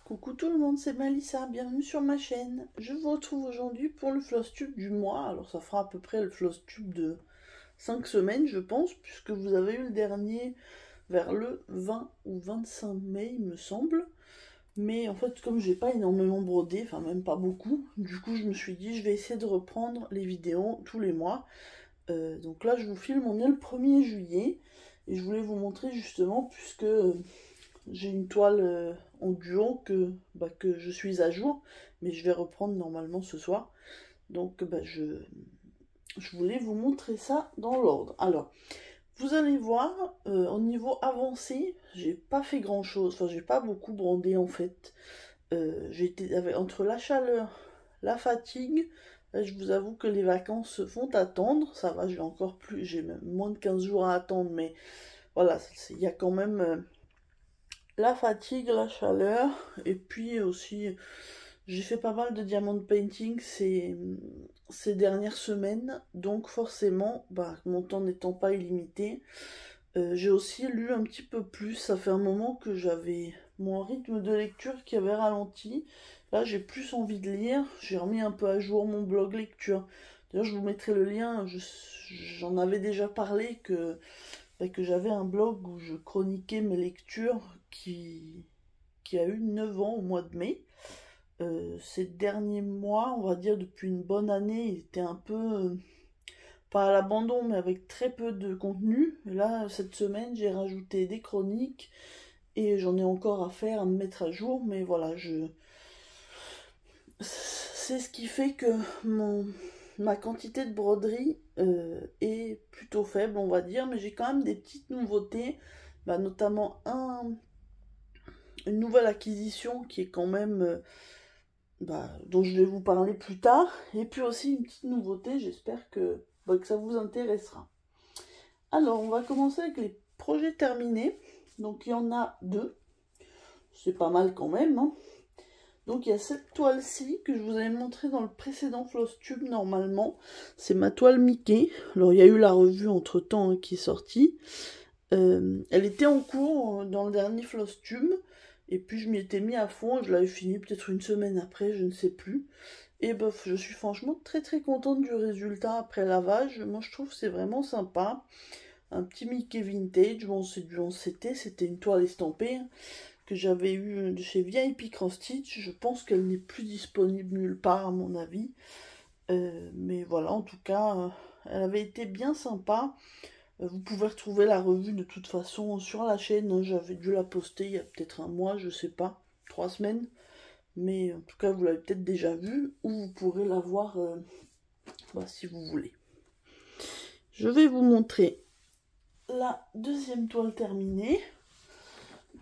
Coucou tout le monde, c'est Melissa, bienvenue sur ma chaîne. Je vous retrouve aujourd'hui pour le Flosstube du mois. Alors ça fera à peu près le Flosstube de 5 semaines je pense, puisque vous avez eu le dernier vers le 20 ou 25 mai il me semble. Mais en fait comme j'ai pas énormément brodé, enfin même pas beaucoup, du coup je me suis dit je vais essayer de reprendre les vidéos tous les mois. Donc là je vous filme, on est le 1er juillet et je voulais vous montrer justement puisque j'ai une toile en duo que je suis à jour, mais je vais reprendre normalement ce soir. Donc je voulais vous montrer ça dans l'ordre. Alors, vous allez voir, au niveau avancé, j'ai pas fait grand chose, enfin j'ai pas beaucoup brandé en fait. J'ai été entre la chaleur, la fatigue, là, je vous avoue que les vacances se font attendre. Ça va, j'ai encore plus, j'ai même moins de 15 jours à attendre, mais voilà, il y a quand même la fatigue, la chaleur, et puis aussi j'ai fait pas mal de diamond painting ces dernières semaines, donc forcément, mon temps n'étant pas illimité, j'ai aussi lu un petit peu plus. Ça fait un moment que j'avais mon rythme de lecture qui avait ralenti. Là j'ai plus envie de lire, j'ai remis un peu à jour mon blog lecture. D'ailleurs je vous mettrai le lien, j'en avais déjà parlé que j'avais un blog où je chroniquais mes lectures qui a eu 9 ans au mois de mai. Ces derniers mois, on va dire depuis une bonne année, il était un peu, pas à l'abandon, mais avec très peu de contenu. Et là, cette semaine, j'ai rajouté des chroniques et j'en ai encore à faire, à me mettre à jour. Mais voilà, c'est ce qui fait que ma quantité de broderie est plutôt faible, on va dire, mais j'ai quand même des petites nouveautés, notamment une nouvelle acquisition qui est quand même, dont je vais vous parler plus tard, et puis aussi une petite nouveauté, j'espère que ça vous intéressera. Alors, on va commencer avec les projets terminés. Donc, il y en a 2. C'est pas mal quand même, hein. Donc il y a cette toile-ci que je vous avais montré dans le précédent Flosstube normalement. C'est ma toile Mickey. Alors il y a eu la revue entre-temps qui est sortie. Elle était en cours dans le dernier Flosstube. Et puis je m'y étais mis à fond. Je l'avais fini peut-être une semaine après, je ne sais plus. Et bof, je suis franchement très très contente du résultat après lavage. Moi je trouve que c'est vraiment sympa. Un petit Mickey vintage. Bon, c'est du 11CT, c'était une toile estampée que j'avais eu de chez VIP Cross Stitch. Je pense qu'elle n'est plus disponible nulle part à mon avis. Mais voilà, en tout cas, elle avait été bien sympa. Vous pouvez retrouver la revue de toute façon sur la chaîne, hein. J'avais dû la poster il y a peut-être un mois, je sais pas, 3 semaines. Mais en tout cas, vous l'avez peut-être déjà vue, ou vous pourrez la voir si vous voulez. Je vais vous montrer la deuxième toile terminée,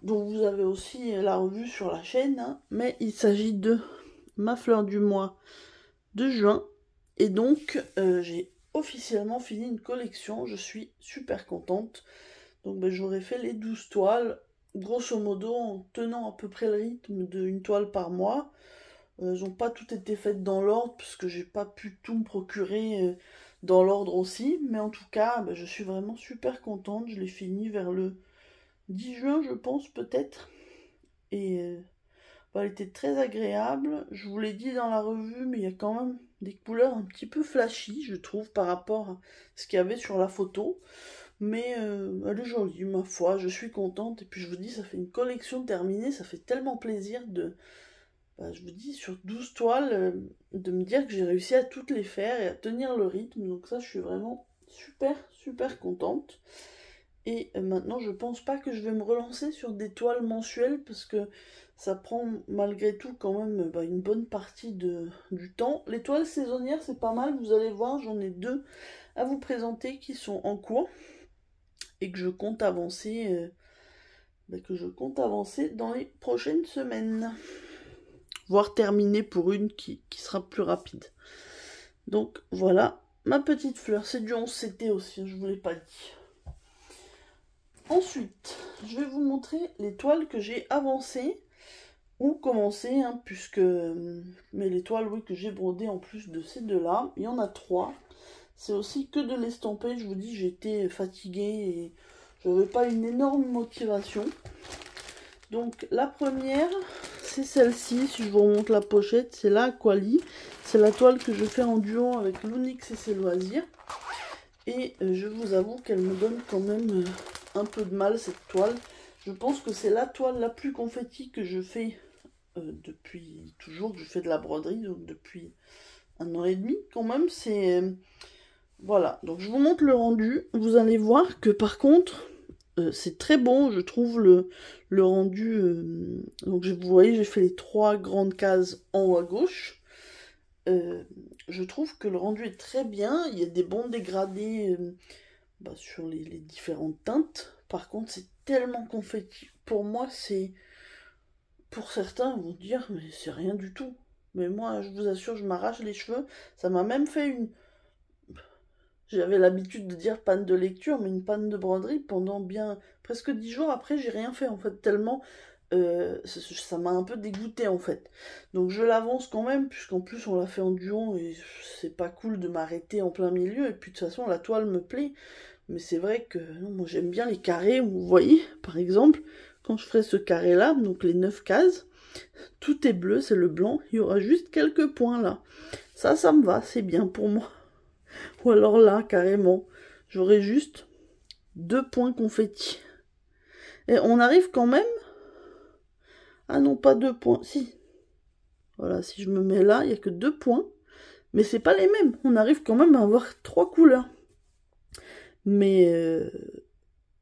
dont vous avez aussi la revue sur la chaîne, hein, mais il s'agit de ma fleur du mois de juin, et donc j'ai officiellement fini une collection. Je suis super contente. Donc j'aurais fait les 12 toiles, grosso modo en tenant à peu près le rythme d'une toile par mois. Elles n'ont pas toutes été faites dans l'ordre, parce que j'ai pas pu tout me procurer dans l'ordre aussi, mais en tout cas je suis vraiment super contente. Je l'ai fini vers le 10 juin je pense peut-être, et elle était très agréable. Je vous l'ai dit dans la revue, mais il y a quand même des couleurs un petit peu flashy je trouve par rapport à ce qu'il y avait sur la photo, mais elle est jolie ma foi, je suis contente. Et puis je vous dis, ça fait une collection terminée, ça fait tellement plaisir de, je vous dis, sur 12 toiles, de me dire que j'ai réussi à toutes les faire et à tenir le rythme. Donc ça, je suis vraiment super contente. Et maintenant, je pense pas que je vais me relancer sur des toiles mensuelles, parce que ça prend malgré tout quand même une bonne partie du temps. Les toiles saisonnières, c'est pas mal, vous allez voir, j'en ai 2 à vous présenter qui sont en cours et que je compte avancer, dans les prochaines semaines. Voire terminer pour une qui sera plus rapide. Donc voilà, ma petite fleur, c'est du 11CT aussi, je vous l'ai pas dit. Ensuite, je vais vous montrer les toiles que j'ai avancées ou commencées, hein, mais les toiles, oui, que j'ai brodées en plus de ces deux-là, il y en a 3. C'est aussi que de l'estamper, je vous dis, j'étais fatiguée et je n'avais pas une énorme motivation. Donc la première, c'est celle-ci, si je vous remonte la pochette, c'est la Aquali. C'est la toile que je fais en duo avec Lounix et ses loisirs. Et je vous avoue qu'elle me donne quand même un peu de mal, cette toile. Je pense que c'est la toile la plus confetti que je fais depuis toujours, que je fais de la broderie, donc depuis 1 an et demi quand même. C'est voilà, donc je vous montre le rendu. Vous allez voir que par contre, c'est très bon, je trouve le rendu. Donc vous voyez, j'ai fait les 3 grandes cases en haut à gauche. Je trouve que le rendu est très bien. Il y a des bons dégradés sur les différentes teintes. Par contre, c'est tellement confetti. Pour moi, c'est... Pour certains, ils vont dire, mais c'est rien du tout. Mais moi, je vous assure, je m'arrache les cheveux. Ça m'a même fait une... J'avais l'habitude de dire panne de lecture, mais une panne de broderie pendant bien... Presque 10 jours après, j'ai rien fait, en fait, tellement... ça m'a un peu dégoûté en fait. Donc je l'avance quand même, puisqu'en plus on l'a fait en duo et c'est pas cool de m'arrêter en plein milieu. Et puis de toute façon la toile me plaît. Mais c'est vrai que non, moi j'aime bien les carrés. Vous voyez, par exemple, quand je ferai ce carré là, donc les 9 cases, tout est bleu, c'est le blanc. Il y aura juste quelques points là. Ça me va, c'est bien pour moi. Ou alors là, carrément, j'aurai juste 2 points confetti. Et on arrive quand même... Ah non, pas 2 points. Si. Voilà, si je me mets là, il n'y a que 2 points. Mais c'est pas les mêmes. On arrive quand même à avoir 3 couleurs. Mais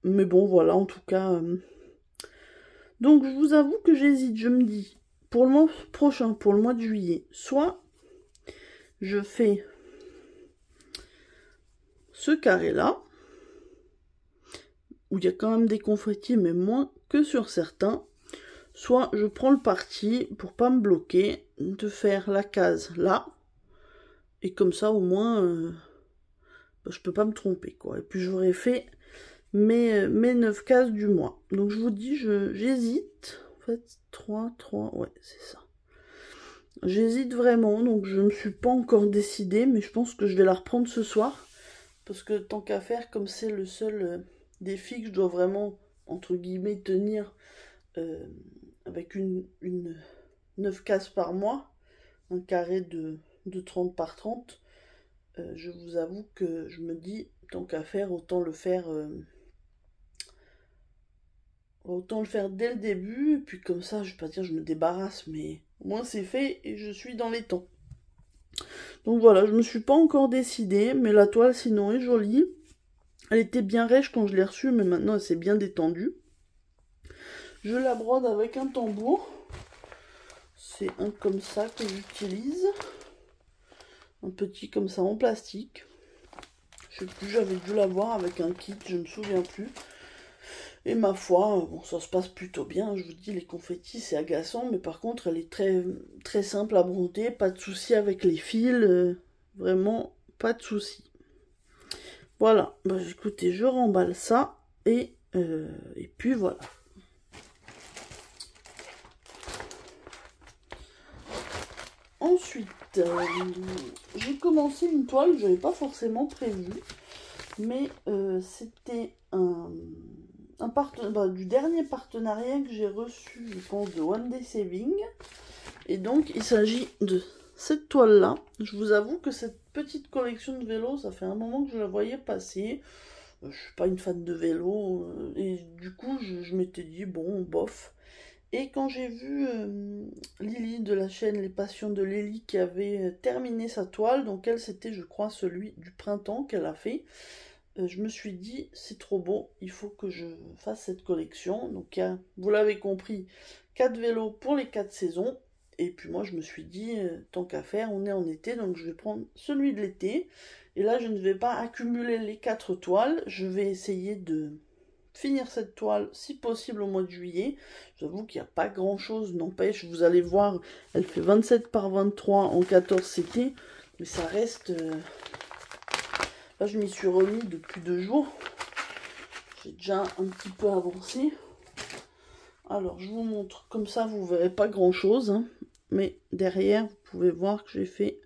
bon, voilà, en tout cas. Donc, je vous avoue que j'hésite. Je me dis, pour le mois prochain, pour le mois de juillet, soit je fais ce carré-là, où il y a quand même des confettis, mais moins que sur certains. Soit je prends le parti, pour pas me bloquer, de faire la case là. Et comme ça, au moins, je peux pas me tromper, quoi. Et puis j'aurais fait mes 9 cases du mois. Donc je vous dis, j'hésite. En fait, 3, ouais, c'est ça. J'hésite vraiment, donc je ne me suis pas encore décidée, mais je pense que je vais la reprendre ce soir. Parce que tant qu'à faire, comme c'est le seul défi que je dois vraiment, entre guillemets, tenir... avec une 9 cases par mois, un carré de 30 par 30, je vous avoue que je me dis, tant qu'à faire, autant le faire dès le début, et puis comme ça, je vais pas dire je me débarrasse, mais au moins c'est fait et je suis dans les temps. Donc voilà, je me suis pas encore décidée, mais la toile sinon est jolie. Elle était bien rêche quand je l'ai reçue, mais maintenant elle s'est bien détendue. Je la brode avec un tambour. C'est un comme ça que j'utilise. Un petit comme ça en plastique. Je sais plus, j'avais dû l'avoir avec un kit, je ne me souviens plus. Et ma foi, bon, ça se passe plutôt bien. Je vous dis, les confettis, c'est agaçant, mais par contre, elle est très, très simple à broder. Pas de souci avec les fils. Vraiment, pas de souci. Voilà. Bah, écoutez, je remballe ça. Et puis voilà. Ensuite, j'ai commencé une toile que je n'avais pas forcément prévue, mais c'était du dernier partenariat que j'ai reçu, je pense, de One Day Saving. Et donc, il s'agit de cette toile-là. Je vous avoue que cette petite collection de vélos, ça fait un moment que je la voyais passer. Je suis pas une fan de vélo, et du coup, je m'étais dit, bon, bof. Et quand j'ai vu Lily de la chaîne Les Passions de Lily qui avait terminé sa toile, donc elle c'était je crois celui du printemps qu'elle a fait, je me suis dit c'est trop beau, il faut que je fasse cette collection. Donc il y a, vous l'avez compris, 4 vélos pour les 4 saisons. Et puis moi je me suis dit, tant qu'à faire, on est en été, donc je vais prendre celui de l'été. Et là je ne vais pas accumuler les 4 toiles, je vais essayer de... finir cette toile si possible au mois de juillet. J'avoue qu'il n'y a pas grand chose, n'empêche, vous allez voir, elle fait 27 par 23 en 14 CT, mais ça reste... Là je m'y suis remis depuis 2 jours, j'ai déjà un petit peu avancé. Alors je vous montre, comme ça vous verrez pas grand chose, hein. Mais derrière vous pouvez voir que j'ai fait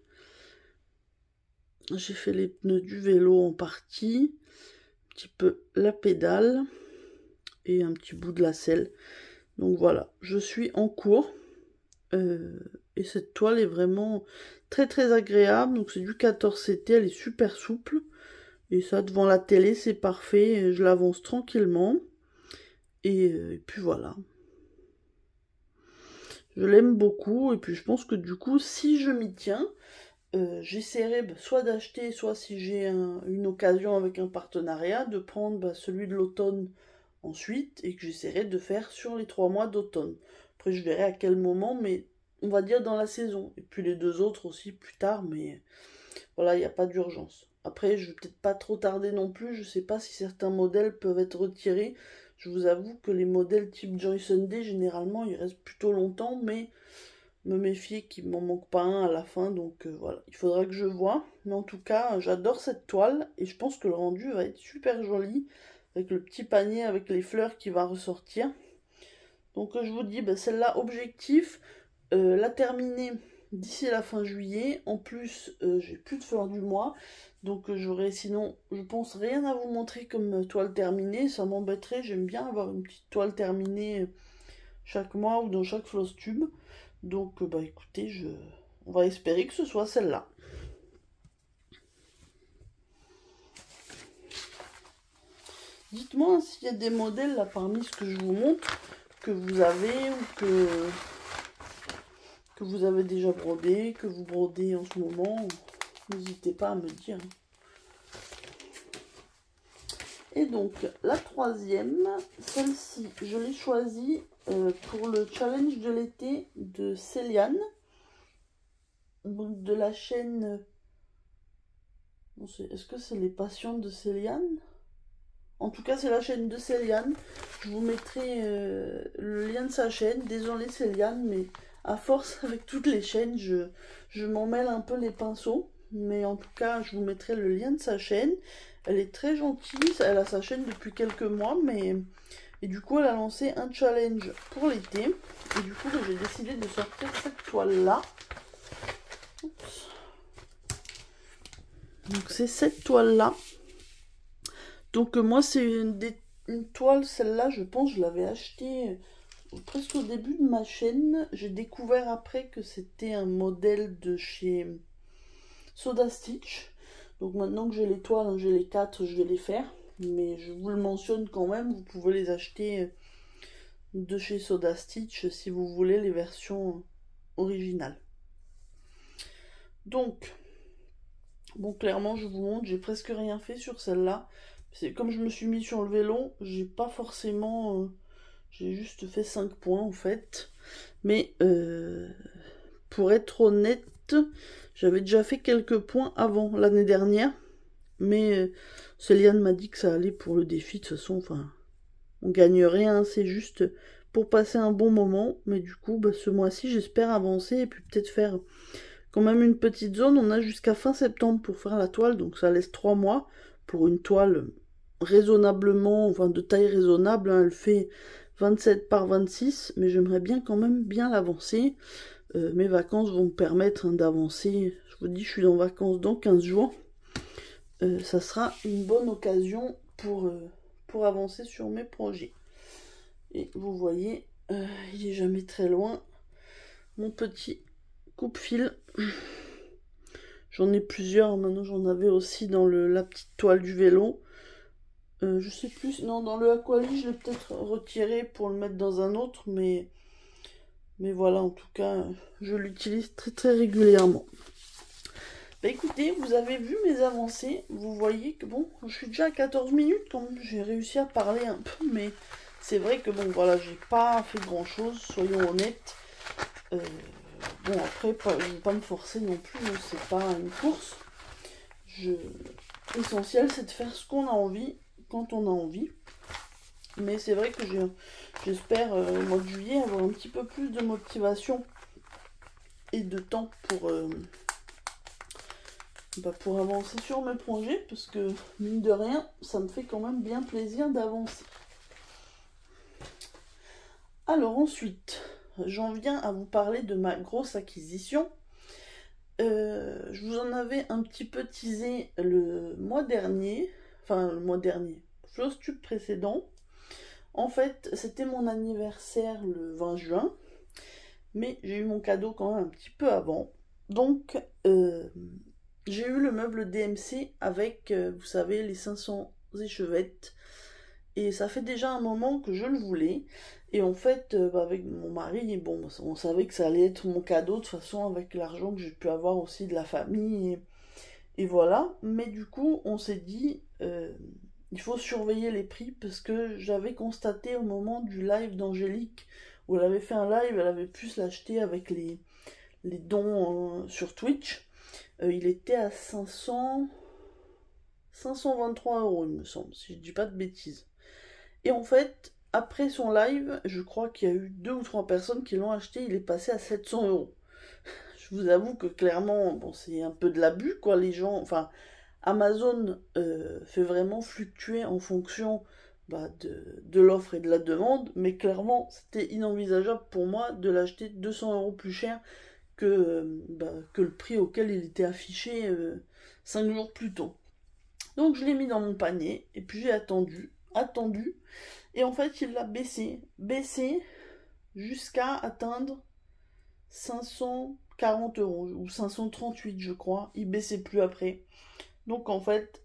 les pneus du vélo en partie, un petit peu la pédale, et un petit bout de la selle. Donc voilà, je suis en cours. Et cette toile est vraiment très très agréable. Donc c'est du 14CT, elle est super souple. Et ça, devant la télé, c'est parfait. Je l'avance tranquillement. Et puis voilà. Je l'aime beaucoup. Et puis je pense que du coup, si je m'y tiens, j'essaierai soit d'acheter, soit si j'ai une occasion avec un partenariat, de prendre celui de l'automne ensuite. Et que j'essaierai de faire sur les 3 mois d'automne. Après, je verrai à quel moment, mais on va dire dans la saison. Et puis les 2 autres aussi plus tard, mais voilà, il n'y a pas d'urgence. Après, je vais peut-être pas trop tarder non plus. Je sais pas si certains modèles peuvent être retirés. Je vous avoue que les modèles type Joy Sunday, généralement, ils restent plutôt longtemps, mais me méfier qu'il m'en manque pas un à la fin. Donc voilà, il faudra que je vois. Mais en tout cas, j'adore cette toile et je pense que le rendu va être super joli avec le petit panier avec les fleurs qui va ressortir. Donc je vous dis, celle-là, objectif, la terminer d'ici la fin juillet. En plus, j'ai plus de fleurs du mois. Donc j'aurai sinon, je pense, rien à vous montrer comme toile terminée. Ça m'embêterait, j'aime bien avoir une petite toile terminée chaque mois ou dans chaque floss tube. Donc écoutez, on va espérer que ce soit celle-là. Dites-moi s'il y a des modèles là parmi ce que je vous montre que vous avez ou que vous avez déjà brodé, que vous brodez en ce moment. N'hésitez pas à me dire. Et donc, la troisième, celle-ci, je l'ai choisie pour le challenge de l'été de Céliane. Donc, de la chaîne... Est-ce que c'est les passions de Céliane? En tout cas, c'est la chaîne de Céliane. Je vous mettrai le lien de sa chaîne. Désolée Céliane, mais à force, avec toutes les chaînes, je m'en mêle un peu les pinceaux. Mais en tout cas, je vous mettrai le lien de sa chaîne. Elle est très gentille. Elle a sa chaîne depuis quelques mois, mais... Et du coup, elle a lancé un challenge pour l'été. Et du coup, j'ai décidé de sortir cette toile-là. Donc, c'est cette toile-là. Donc moi c'est une toile, celle-là je pense je l'avais achetée presque au début de ma chaîne. J'ai découvert après que c'était un modèle de chez Soda Stitch. Donc maintenant que j'ai les toiles, hein, j'ai les 4, je vais les faire. Mais je vous le mentionne quand même, vous pouvez les acheter de chez Soda Stitch si vous voulez les versions originales. Donc, bon clairement je vous montre, j'ai presque rien fait sur celle-là. C'est comme je me suis mis sur le vélo, j'ai pas forcément... j'ai juste fait 5 points en fait. Mais pour être honnête, j'avais déjà fait quelques points avant l'année dernière. Mais Céliane m'a dit que ça allait pour le défi. De toute façon, enfin, on gagne rien, c'est juste pour passer un bon moment. Mais du coup, ce mois-ci, j'espère avancer et puis peut-être faire quand même une petite zone. On a jusqu'à fin septembre pour faire la toile, donc ça laisse 3 mois pour une toile raisonnablement, enfin de taille raisonnable, hein. Elle fait 27 par 26, mais j'aimerais bien quand même bien l'avancer. Mes vacances vont me permettre d'avancer. Je vous dis, je suis en vacances dans 15 jours. Ça sera une bonne occasion pour avancer sur mes projets. Et vous voyez, il est jamais très loin. Mon petit coupe-fil. J'en ai plusieurs, maintenant j'en avais aussi dans la petite toile du vélo. Je sais plus, non, dans le Aquali, je l'ai peut-être retiré pour le mettre dans un autre, mais voilà, en tout cas, je l'utilise très très régulièrement. Écoutez, vous avez vu mes avancées, vous voyez que bon, je suis déjà à 14 minutes quand même, j'ai réussi à parler un peu, mais c'est vrai que bon, voilà, j'ai pas fait grand chose, soyons honnêtes. Bon, après, je ne vais pas me forcer non plus, c'est pas une course. L'essentiel, c'est de faire ce qu'on a envie, quand on a envie. Mais c'est vrai que j'espère au mois de juillet avoir un petit peu plus de motivation et de temps pour avancer sur mes projets, parce que mine de rien, ça me fait quand même bien plaisir d'avancer. Alors ensuite, j'en viens à vous parler de ma grosse acquisition. Je vous en avais un petit peu teasé le mois dernier, floss tube précédent. En fait, c'était mon anniversaire le 20 juin, mais j'ai eu mon cadeau quand même un petit peu avant. Donc, j'ai eu le meuble DMC avec, vous savez, les 500 échevettes. Et ça fait déjà un moment que je le voulais. Et en fait, avec mon mari, bon, on savait que ça allait être mon cadeau, de toute façon, avec l'argent que j'ai pu avoir aussi de la famille. Et voilà. Mais du coup, on s'est dit, il faut surveiller les prix, parce que j'avais constaté au moment du live d'Angélique, où elle avait fait un live, elle avait pu se l'acheter avec les dons sur Twitch. Il était à 523 euros, il me semble, si je dis pas de bêtises. Et en fait, après son live, je crois qu'il y a eu 2 ou 3 personnes qui l'ont acheté, il est passé à 700 euros. Je vous avoue que clairement, bon, c'est un peu de l'abus, quoi, les gens, enfin, Amazon fait vraiment fluctuer en fonction de l'offre et de la demande, mais clairement, c'était inenvisageable pour moi de l'acheter 200 euros plus cher que le prix auquel il était affiché 5 jours plus tôt. Donc je l'ai mis dans mon panier, et puis j'ai attendu, et en fait il l'a baissé jusqu'à atteindre 540 euros, ou 538 je crois, il baissait plus après. Donc en fait,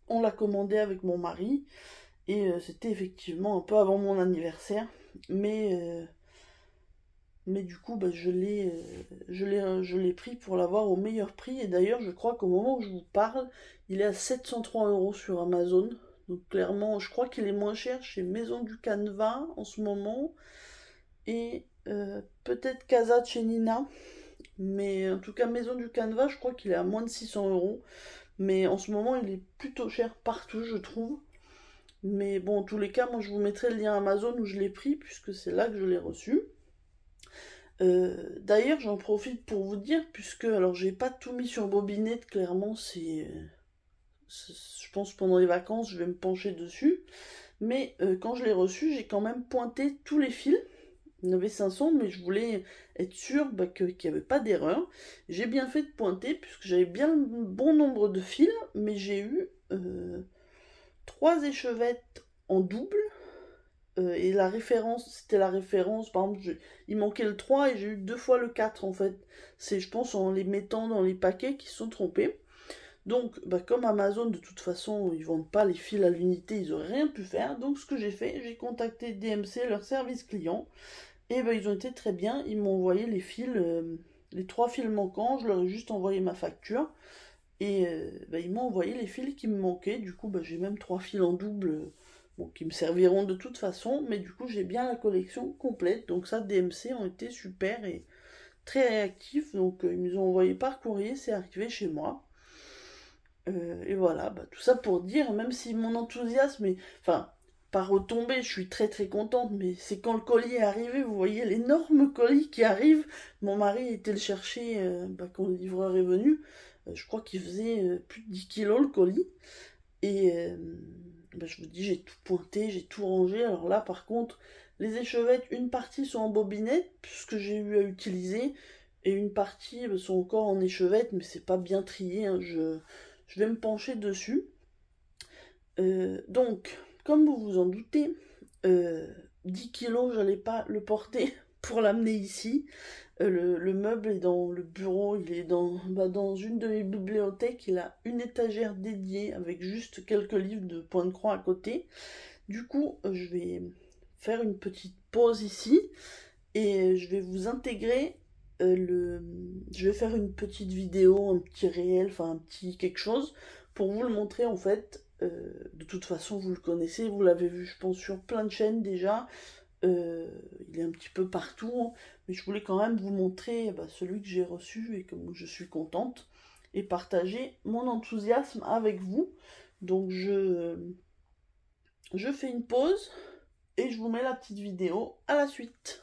on l'a commandé avec mon mari, et c'était effectivement un peu avant mon anniversaire, mais du coup je l'ai pris pour l'avoir au meilleur prix, et d'ailleurs je crois qu'au moment où je vous parle, il est à 703 euros sur Amazon. Donc clairement, je crois qu'il est moins cher chez Maison du Canevas en ce moment, et peut-être Casa de chez Nina, mais en tout cas Maison du Canevas, je crois qu'il est à moins de 600 euros, mais en ce moment il est plutôt cher partout, je trouve. Mais bon, en tous les cas, moi je vous mettrai le lien Amazon où je l'ai pris, puisque c'est là que je l'ai reçu. D'ailleurs, j'en profite pour vous dire, puisque, alors j'ai pas tout mis sur bobinette, clairement, je pense pendant les vacances, je vais me pencher dessus, mais quand je l'ai reçu, j'ai quand même pointé tous les fils. Il y en avait 500, mais je voulais être sûre qu'il n'y avait pas d'erreur. J'ai bien fait de pointer, puisque j'avais bien le bon nombre de fils, mais j'ai eu 3 échevettes en double, et la référence, c'était la référence, par exemple, il manquait le 3 et j'ai eu 2 fois le 4 en fait. C'est, je pense, en les mettant dans les paquets qu'ils se sont trompés. Donc, comme Amazon, de toute façon, ils vendent pas les fils à l'unité, ils auraient rien pu faire. Donc, ce que j'ai fait, j'ai contacté DMC, leur service client, et ils ont été très bien. Ils m'ont envoyé les fils, les 3 fils manquants, je leur ai juste envoyé ma facture, et ils m'ont envoyé les fils qui me manquaient. Du coup, j'ai même 3 fils en double, bon, qui me serviront de toute façon, mais du coup, j'ai bien la collection complète. Donc ça, DMC ont été super et très réactifs. Donc, ils nous ont envoyé par courrier, c'est arrivé chez moi. Et voilà, tout ça pour dire, même si mon enthousiasme est... Enfin, pas retombé, je suis très très contente, mais c'est quand le colis est arrivé, vous voyez l'énorme colis qui arrive. Mon mari était le chercher quand le livreur est venu. Je crois qu'il faisait plus de 10 kilos le colis. Et je vous dis, j'ai tout pointé, j'ai tout rangé. Alors là, par contre, les échevettes, une partie sont en bobinette, puisque j'ai eu à utiliser, et une partie sont encore en échevette, mais c'est pas bien trié, hein. Je vais me pencher dessus. Donc, comme vous vous en doutez, 10 kilos, j'allais pas le porter pour l'amener ici. Le meuble est dans le bureau, il est dans une de mes bibliothèques, il a une étagère dédiée avec juste quelques livres de point de croix à côté. Du coup, je vais faire une petite pause ici, et je vais vous intégrer je vais faire une petite vidéo, un petit réel, enfin un petit quelque chose, pour vous le montrer en fait. De toute façon, vous le connaissez, vous l'avez vu, je pense, sur plein de chaînes déjà. Il est un petit peu partout, hein, mais je voulais quand même vous montrer celui que j'ai reçu et comme je suis contente, et partager mon enthousiasme avec vous. Donc je fais une pause et je vous mets la petite vidéo à la suite.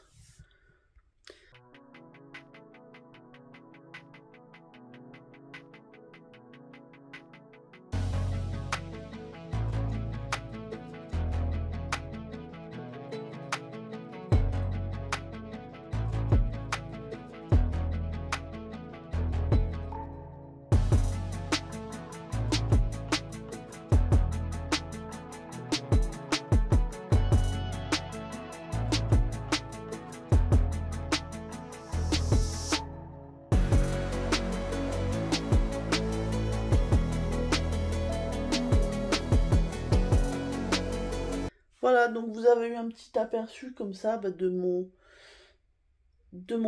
Voilà, donc vous avez eu un petit aperçu comme ça bah, de mon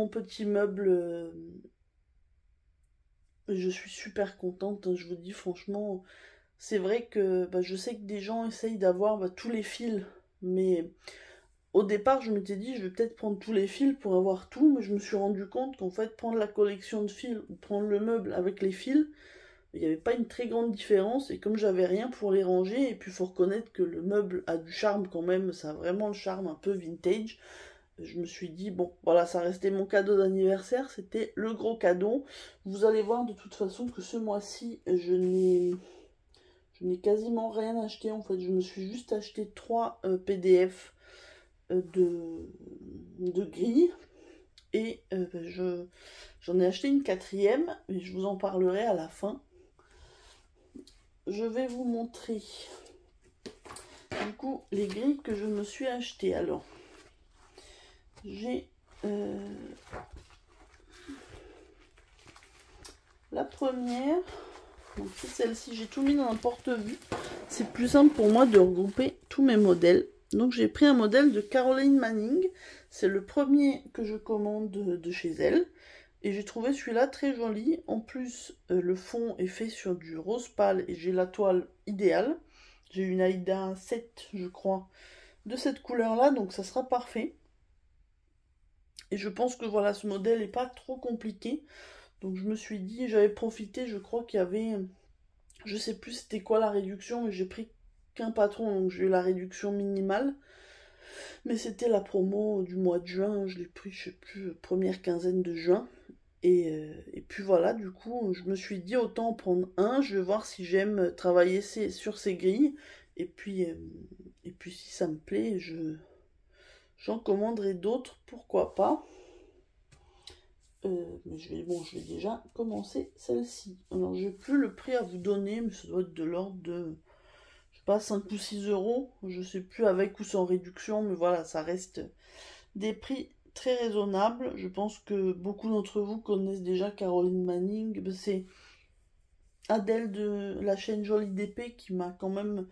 petit meuble. Je suis super contente, hein, je vous dis franchement. C'est vrai que bah, je sais que des gens essayent d'avoir bah, tous les fils, mais au départ je m'étais dit je vais peut-être prendre tous les fils pour avoir tout, mais je me suis rendu compte qu'en fait prendre la collection de fils ou prendre le meuble avec les fils, il n'y avait pas une très grande différence, et comme j'avais rien pour les ranger, et puis il faut reconnaître que le meuble a du charme quand même, ça a vraiment le charme un peu vintage, je me suis dit, bon, voilà, ça restait mon cadeau d'anniversaire, c'était le gros cadeau. Vous allez voir de toute façon que ce mois-ci, je n'ai quasiment rien acheté, en fait, je me suis juste acheté 3 PDF de grilles, et j'en ai acheté une 4e, mais je vous en parlerai à la fin. Je vais vous montrer du coup les grilles que je me suis achetées. Alors j'ai la première, donc c'est celle-ci, j'ai tout mis dans un porte-vue, c'est plus simple pour moi de regrouper tous mes modèles. Donc j'ai pris un modèle de Caroline Manning, c'est le premier que je commande de chez elle, et j'ai trouvé celui-là très joli. En plus le fond est fait sur du rose pâle et j'ai la toile idéale, j'ai une Aïda 7 je crois de cette couleur là, donc ça sera parfait. Et je pense que voilà, ce modèle n'est pas trop compliqué. Donc je me suis dit, j'avais profité, je crois qu'il y avait, je sais plus c'était quoi la réduction, mais j'ai pris qu'un patron, donc j'ai eu la réduction minimale. Mais c'était la promo du mois de juin, je l'ai pris, je sais plus, première quinzaine de juin. Et puis voilà, du coup, je me suis dit, autant en prendre un, je vais voir si j'aime travailler sur ces grilles. Et puis si ça me plaît, j'en commanderai d'autres, pourquoi pas. Mais je vais déjà commencer celle-ci. Alors j'ai plus le prix à vous donner, mais ça doit être de l'ordre de, je sais pas, 5 ou 6 euros. Je sais plus avec ou sans réduction, mais voilà, ça reste des prix très raisonnables. Je pense que beaucoup d'entre vous connaissent déjà Caroline Manning. C'est Adèle de la chaîne Jolie d'épée qui m'a quand même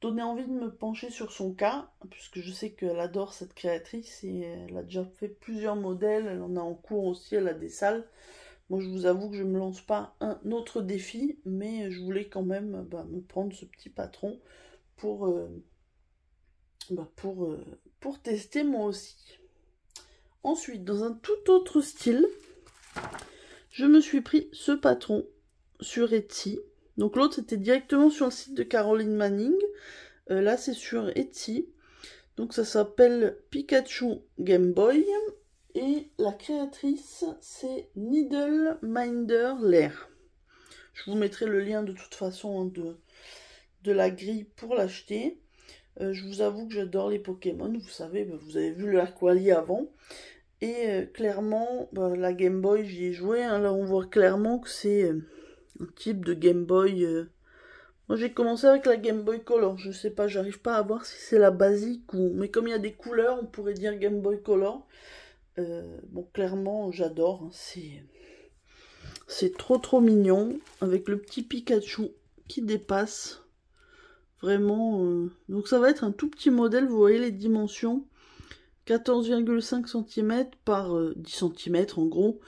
donné envie de me pencher sur son cas, puisque je sais qu'elle adore cette créatrice et elle a déjà fait plusieurs modèles, elle en a en cours aussi, elle a des salles. Moi je vous avoue que je ne me lance pas un autre défi, mais je voulais quand même me prendre ce petit patron pour, pour tester moi aussi. Ensuite, dans un tout autre style, je me suis pris ce patron sur Etsy. Donc l'autre c'était directement sur le site de Caroline Manning. Là c'est sur Etsy. Donc ça s'appelle Pikachu Game Boy. Et la créatrice c'est Needle Minder Lair. Je vous mettrai le lien de toute façon de la grille pour l'acheter. Je vous avoue que j'adore les Pokémon. Vous savez, vous avez vu le Aquali avant. Et clairement, la Game Boy j'y ai joué. Hein. Là on voit clairement que c'est un type de Game Boy. Moi j'ai commencé avec la Game Boy Color, je sais pas, j'arrive pas à voir si c'est la basique ou... Mais comme il y a des couleurs, on pourrait dire Game Boy Color. Bon, clairement, j'adore, hein. C'est trop mignon, avec le petit Pikachu qui dépasse. Vraiment, donc ça va être un tout petit modèle, vous voyez les dimensions. 14,5 cm par 10 cm en gros.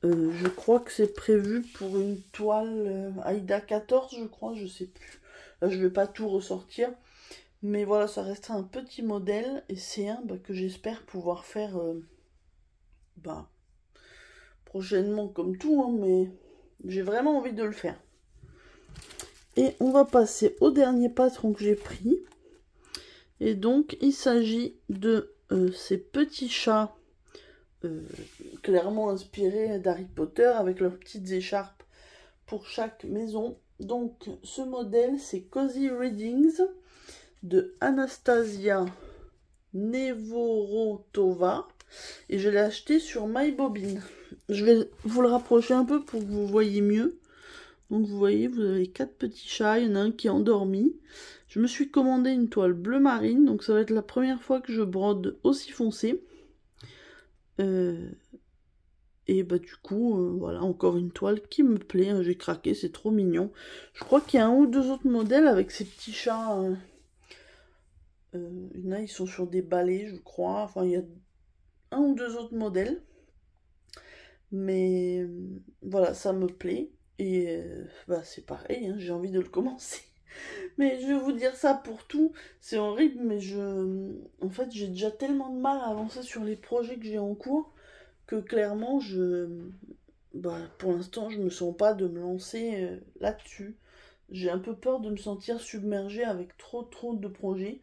Je crois que c'est prévu pour une toile Aïda 14, je crois, je sais plus. Là, je vais pas tout ressortir. Mais voilà, ça restera un petit modèle. Et c'est un que j'espère pouvoir faire prochainement comme tout. Hein, mais j'ai vraiment envie de le faire. Et on va passer au dernier patron que j'ai pris. Et donc, il s'agit de ces petits chats. Clairement inspirés d'Harry Potter avec leurs petites écharpes pour chaque maison. Donc ce modèle c'est Cozy Readings de Anastasia Nevorotova et je l'ai acheté sur MyBobbin. Je vais vous le rapprocher un peu pour que vous voyez mieux. Donc vous voyez, vous avez 4 petits chats, il y en a un qui est endormi. Je me suis commandé une toile bleu marine, donc ça va être la première fois que je brode aussi foncé. Et du coup, voilà, encore une toile qui me plaît, hein, j'ai craqué, c'est trop mignon. Je crois qu'il y a un ou deux autres modèles avec ces petits chats, une Il y en a, ils sont sur des balais, je crois. Enfin, il y a un ou deux autres modèles. Mais voilà, ça me plaît. Et bah, c'est pareil, hein, j'ai envie de le commencer. Mais je vais vous dire ça pour tout. C'est horrible, mais en fait, j'ai déjà tellement de mal à avancer sur les projets que j'ai en cours que clairement, bah, pour l'instant, je me sens pas de me lancer là-dessus. J'ai un peu peur de me sentir submergée avec trop de projets.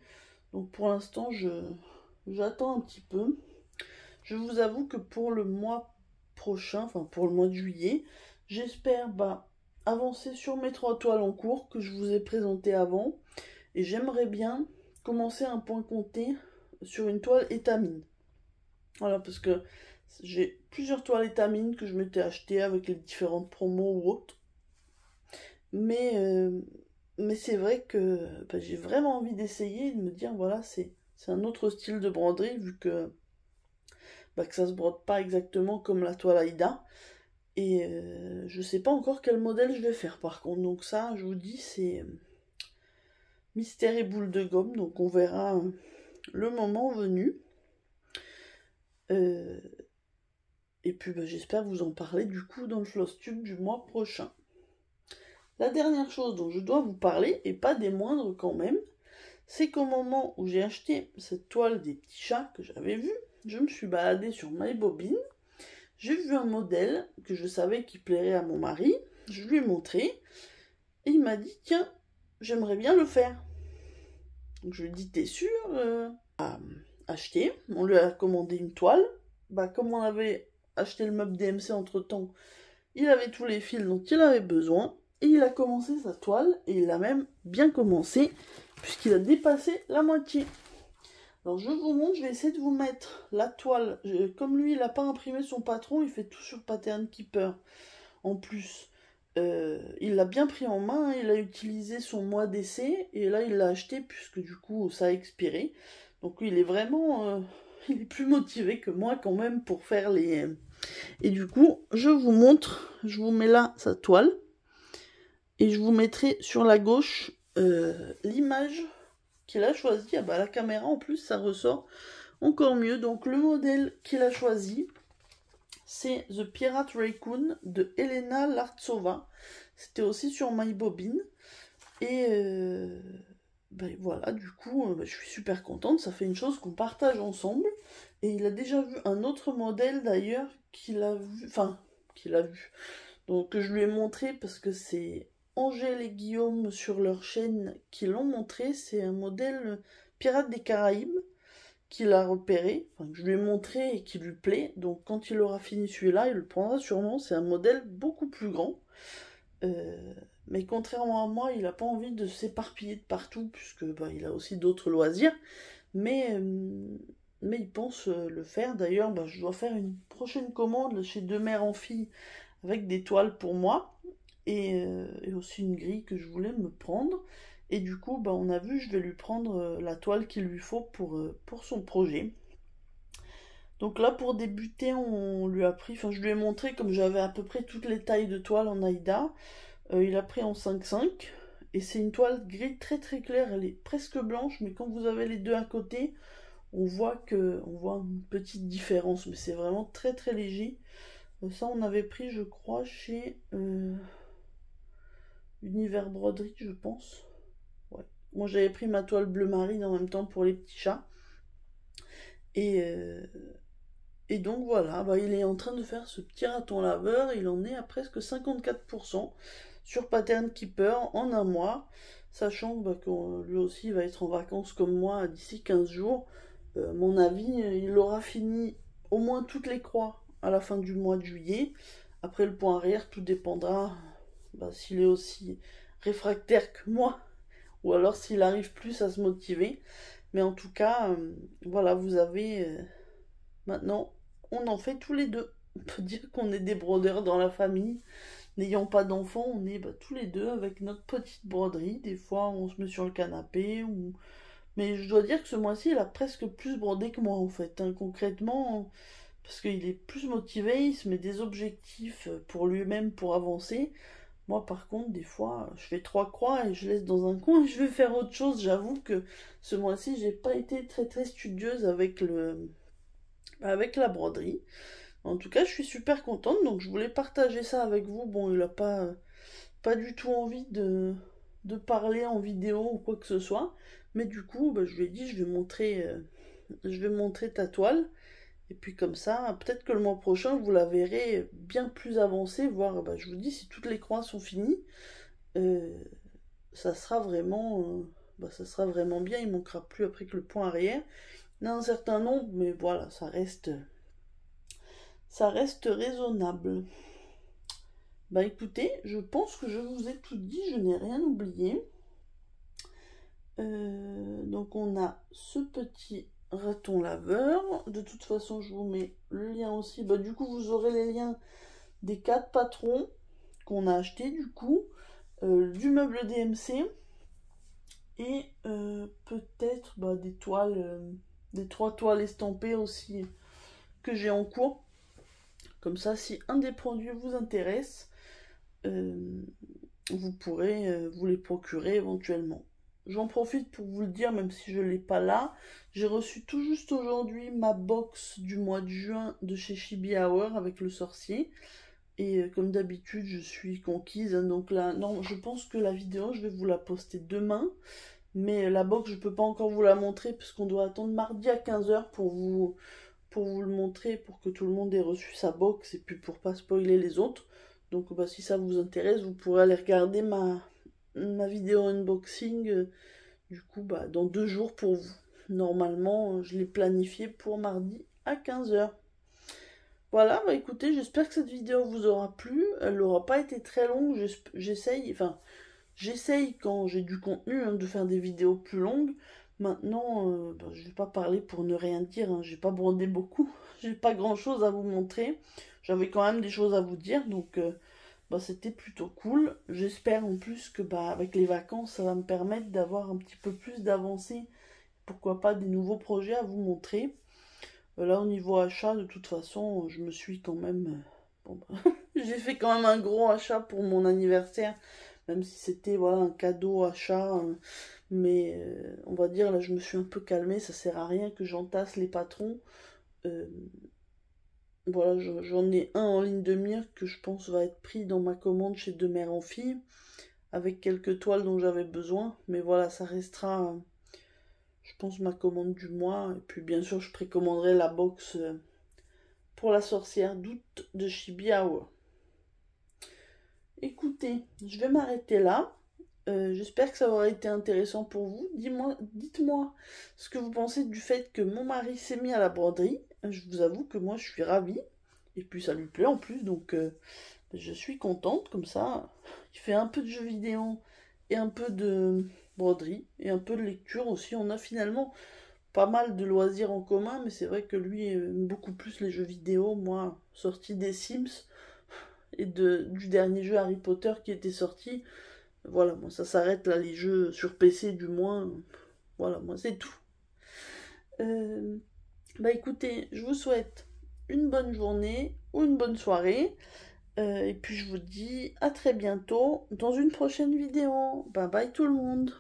Donc pour l'instant, j'attends un petit peu. Je vous avoue que pour le mois prochain, enfin pour le mois de juillet, j'espère bah, avancer sur mes 3 toiles en cours que je vous ai présentées avant. Et j'aimerais bien commencer un point compté sur une toile étamine. Voilà, parce que j'ai plusieurs toiles étamines que je m'étais achetées avec les différentes promos ou autres. Mais, mais c'est vrai que bah, j'ai vraiment envie d'essayer et de me dire, voilà, c'est un autre style de broderie vu que, bah, que ça se brode pas exactement comme la toile Aïda. Et je sais pas encore quel modèle je vais faire par contre. Donc ça, je vous dis, c'est mystère et boule de gomme. Donc on verra le moment venu. Et puis bah, j'espère vous en parler du coup dans le Flosstube du mois prochain. La dernière chose dont je dois vous parler, et pas des moindres quand même, c'est qu'au moment où j'ai acheté cette toile des petits chats que j'avais vue, je me suis baladée sur MyBobine, j'ai vu un modèle que je savais qui plairait à mon mari, je lui ai montré, et il m'a dit, tiens, j'aimerais bien le faire. Donc je lui ai dit, t'es sûr acheter, on lui a commandé une toile, bah comme on avait acheté le meuble DMC entre temps, il avait tous les fils dont il avait besoin, et il a commencé sa toile, et il a même bien commencé, puisqu'il a dépassé la moitié. Alors je vous montre, je vais essayer de vous mettre la toile, comme lui il n'a pas imprimé son patron, il fait tout sur Pattern Keeper. En plus, il l'a bien pris en main, il a utilisé son mois d'essai, et là il l'a acheté, puisque du coup ça a expiré. Donc lui il est vraiment, il est plus motivé que moi quand même pour faire les... Et du coup, je vous montre, je vous mets là sa toile, et je vous mettrai sur la gauche l'image qu'il a choisie. Ah bah la caméra en plus ça ressort encore mieux. Donc le modèle qu'il a choisi, c'est The Pirate Raccoon de Elena Lartsova. C'était aussi sur MyBobine. Et ben voilà, du coup, je suis super contente. Ça fait une chose qu'on partage ensemble. Et il a déjà vu un autre modèle d'ailleurs qu'il a vu. Enfin, qu'il a vu. Donc je lui ai montré parce que c'est Angèle et Guillaume sur leur chaîne qui l'ont montré. C'est un modèle Pirate des Caraïbes qu'il a repéré, enfin, que je lui ai montré et qui lui plaît. Donc quand il aura fini celui-là, il le prendra sûrement. C'est un modèle beaucoup plus grand. Mais contrairement à moi, il n'a pas envie de s'éparpiller de partout, puisque bah, il a aussi d'autres loisirs. Mais il pense le faire. D'ailleurs, bah, je dois faire une prochaine commande chez Deux Mères en Filles avec des toiles pour moi. Et aussi une grille que je voulais me prendre. Et du coup, bah, on a vu, je vais lui prendre la toile qu'il lui faut pour son projet. Donc là, pour débuter, on lui a pris, enfin je lui ai montré, comme j'avais à peu près toutes les tailles de toile en Aïda, il a pris en 5,5. Et c'est une toile gris très claire, elle est presque blanche, mais quand vous avez les deux à côté, on voit une petite différence, mais c'est vraiment très léger. Ça, on avait pris, je crois, chez Univers Broderie, je pense. Ouais. Moi, j'avais pris ma toile bleu marine en même temps pour les petits chats. Et donc voilà, bah, il est en train de faire ce petit raton laveur. Il en est à presque 54% sur Pattern Keeper en un mois. Sachant bah, que lui aussi va être en vacances comme moi d'ici 15 jours. Mon avis, il aura fini au moins toutes les croix à la fin du mois de juillet. Après le point arrière, tout dépendra bah, s'il est aussi réfractaire que moi, ou alors s'il arrive plus à se motiver. Mais en tout cas, voilà, vous avez maintenant, on en fait tous les deux. On peut dire qu'on est des brodeurs dans la famille. N'ayant pas d'enfants, on est bah, tous les deux avec notre petite broderie. Des fois, on se met sur le canapé. Mais je dois dire que ce mois-ci, il a presque plus brodé que moi, en fait. Hein, concrètement, parce qu'il est plus motivé, il se met des objectifs pour lui-même pour avancer. Moi, par contre, des fois, je fais 3 croix et je laisse dans un coin et je vais faire autre chose. J'avoue que ce mois-ci, j'ai pas été très très studieuse avec avec la broderie. En tout cas, je suis super contente, donc je voulais partager ça avec vous. Bon, il a pas du tout envie de parler en vidéo ou quoi que ce soit, mais du coup, bah, je lui ai dit, je vais montrer ta toile. Et puis comme ça, peut-être que le mois prochain, vous la verrez bien plus avancée, voire, bah, je vous dis, si toutes les croix sont finies, euh, ça sera ça sera vraiment bien. Il manquera plus après que le point arrière. Il y en a un certain nombre, mais voilà, ça reste raisonnable. Bah écoutez, je pense que je vous ai tout dit, je n'ai rien oublié. Donc on a ce petit raton laveur. De toute façon, je vous mets le lien aussi. Bah du coup, vous aurez les liens des 4 patrons qu'on a achetés du coup, du meuble DMC et peut-être bah, des toiles, des 3 toiles estampées aussi que j'ai en cours. Comme ça, si un des produits vous intéresse, vous pourrez vous les procurer éventuellement. J'en profite pour vous le dire, même si je ne l'ai pas là, j'ai reçu tout juste aujourd'hui ma box du mois de juin de chez Chibi Hour avec le sorcier. Et comme d'habitude, je suis conquise. Hein, donc là, non, je pense que la vidéo, je vais vous la poster demain. Mais la box, je ne peux pas encore vous la montrer puisqu'on doit attendre mardi à 15h pour vous le montrer, pour que tout le monde ait reçu sa box et puis pour pas spoiler les autres. Donc bah, si ça vous intéresse, vous pourrez aller regarder ma vidéo unboxing du coup bah, dans 2 jours pour vous. Normalement, je l'ai planifié pour mardi à 15h. Voilà, bah écoutez, j'espère que cette vidéo vous aura plu. Elle n'aura pas été très longue, j'essaye quand j'ai du contenu hein, de faire des vidéos plus longues. Maintenant, bah, je vais pas parler pour ne rien dire, hein. J'ai pas brodé beaucoup, j'ai pas grand chose à vous montrer. J'avais quand même des choses à vous dire, donc bah, c'était plutôt cool. J'espère en plus que bah, avec les vacances, ça va me permettre d'avoir un petit peu plus d'avancée. Pourquoi pas des nouveaux projets à vous montrer. Là, au niveau achat, de toute façon, je me suis quand même... bon, bah, j'ai fait quand même un gros achat pour mon anniversaire, même si c'était voilà, un cadeau achat. Mais on va dire, là, je me suis un peu calmée. Ça sert à rien que j'entasse les patrons. Euh, voilà, j'en ai un en ligne de mire que je pense va être pris dans ma commande chez De Mère en Fille, avec quelques toiles dont j'avais besoin. Mais voilà, ça restera... je pense ma commande du mois. Et puis bien sûr, je précommanderai la box pour la sorcière d'août de Chibi Hour. Écoutez, je vais m'arrêter là. J'espère que ça aura été intéressant pour vous. Dites-moi ce que vous pensez du fait que mon mari s'est mis à la broderie. Je vous avoue que moi je suis ravie. Et puis ça lui plaît en plus, donc je suis contente comme ça. Il fait un peu de jeux vidéo et un peu de broderie et un peu de lecture aussi. On a finalement pas mal de loisirs en commun, mais c'est vrai que lui aime beaucoup plus les jeux vidéo. Moi, sorti des Sims et du dernier jeu Harry Potter qui était sorti, voilà, moi ça s'arrête là, les jeux sur PC du moins. Voilà, moi c'est tout. Bah écoutez, je vous souhaite une bonne journée ou une bonne soirée. Et puis je vous dis à très bientôt dans une prochaine vidéo. Bye bye tout le monde.